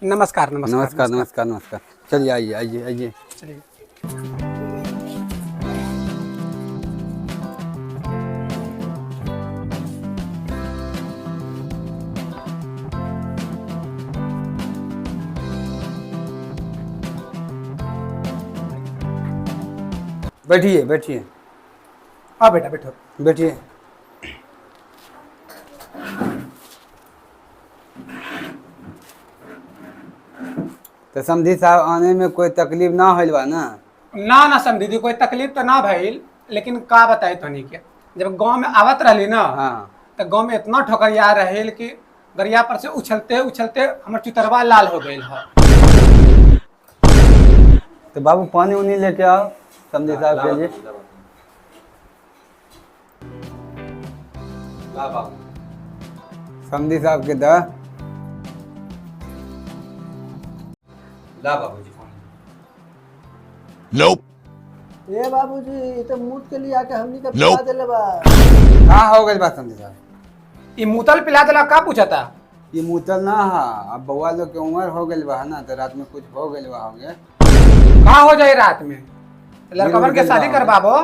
नमस्कार नमस्कार नमस्कार नमस्कार नमस्कार। चलिए आइए आइए आइए। चलिए। बैठिए बैठिए हाँ बेटा बैठो। बैठिए। तो समधी साहब आने में कोई तकलीफ ना होल बा ना? ना समझी कोई तकलीफ तो ना भइल, लेकिन का बताई तोनी के जब गांव में आवत रहली ना हाँ। तो गांव में इतना ठोकरिया रहेल कि गरिया पर से उछलते उछलते हमर चितरवा लाल हो गइल ह। तो बाबू पानी उनी लेके आओ समधी साहब के लिए। समधी साहब के दा। ला बाबूजी फोन। Nope. ए बाबूजी ये तो मूत के लिए आके हमनी का पिला देले बा। हाँ हो गई बात समधी साहब। ई मुतल पिला देला का पूछता? ये मुतल ना हा, अब बउआ लोग के उम्र हो गई बा ना, तो रात में कुछ हो गई बा होंगे। का हो जाए रात में? लड़कवन के शादी करवाबो।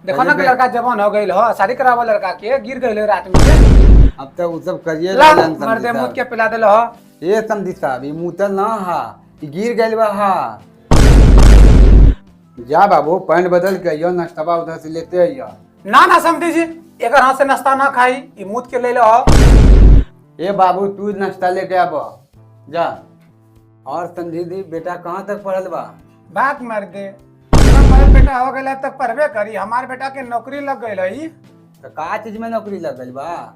देखो ना कि लड़का जवान हो गइल हो, शादी करावो लड़का के, गिर गइल हो रात में। अब तो वो सब करिए ला लेलन समधी मर्दे मुत के साहब। पिला देलो हो। ये समधी साहब ये मुतल ना हा, ये गिर गइल बा हा। जा बाबू पैंट बदल के आइयो, नाश्ता उधर से लेते आइयो। ना समझी जी, एक हाथ से नाश्ता ना खाई, ई मुत के ले लो हो। ए बाबू तू नाश्ता लेके आबो जा। और समझी दी बेटा कहाँ तक पढ़ल बा? बात मर दे, हमारे बेटा हो गया तक पढ़बे करी, हमारे बेटा के नौकरी लग गई है। तो का चीज में नौकरी लग गई बा?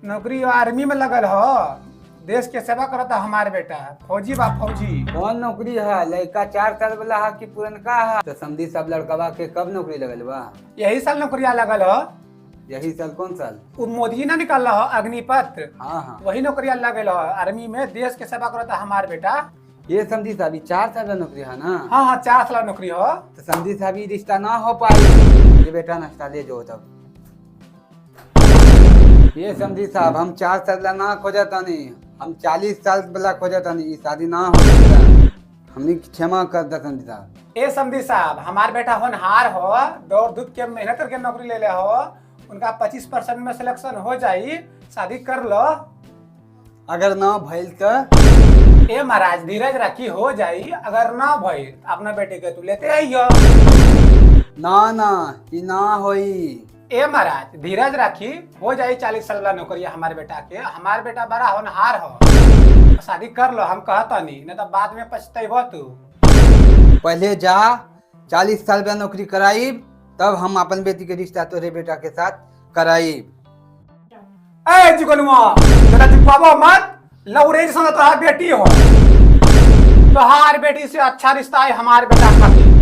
नौकरी आर्मी में लगल हो, देश के सेवा करता हमारे बेटा, फौजी बा फौजी। कौन नौकरी है? लड़का 4 साल वाला है कि पुरनका है? तो समझी सब लड़कवा के कब नौकरी लगल बा? यही साल नौकरिया लगल हो। यही साल कौन साल? वो मोदी ना निकाल हो अग्निपथ, हाँ हाँ। वही नौकरिया लगल हो आर्मी में, देश के सेवा करता हमारे बेटा। ये समझी साहब 4 साल का नौकरी है ना? हाँ हाँ 4 साल नौकरी हो। तो समझी साहब ये रिश्ता ना हो पाई। ये बेटा नाश्ता ले जो तब। ये समझी साहब हम 4 साल ला ना खोजता नहीं, हम 40 साल वाला खोजता नहीं, ये शादी ना हो। हमने क्षमा कर दा समझी साहब। ए समझी साहब हमारे बेटा होनहार हो, दौड़ धूप के मेहनत करके नौकरी ले ले हो, उनका 25% में सिलेक्शन हो जाई, शादी कर लो। अगर ना भइल तो? ए महाराज धीरज रखी, हो जाई, अगर ना भइल अपना बेटे के तू लेते आइयो। ना ना ये ना होई। ए महाराज धीरज रखी, हो जाई 40 साल वाला नौकरी हमारे बेटा के, हमारे बेटा बड़ा होनहार हो, शादी कर लो, हम कहता नहीं तो बाद में पछतेबो तू। पहले जा 40 साल का नौकरी कराई, तब हम अपन बेटी के रिश्ता तोरे बेटा के साथ कराई। ए चिकनुआ जरा चिपकावो मत, लौरेज संग तोहार बेटी हो, तोहार बेटी से अच्छा रिश्ता है हमारे बेटा खातिर।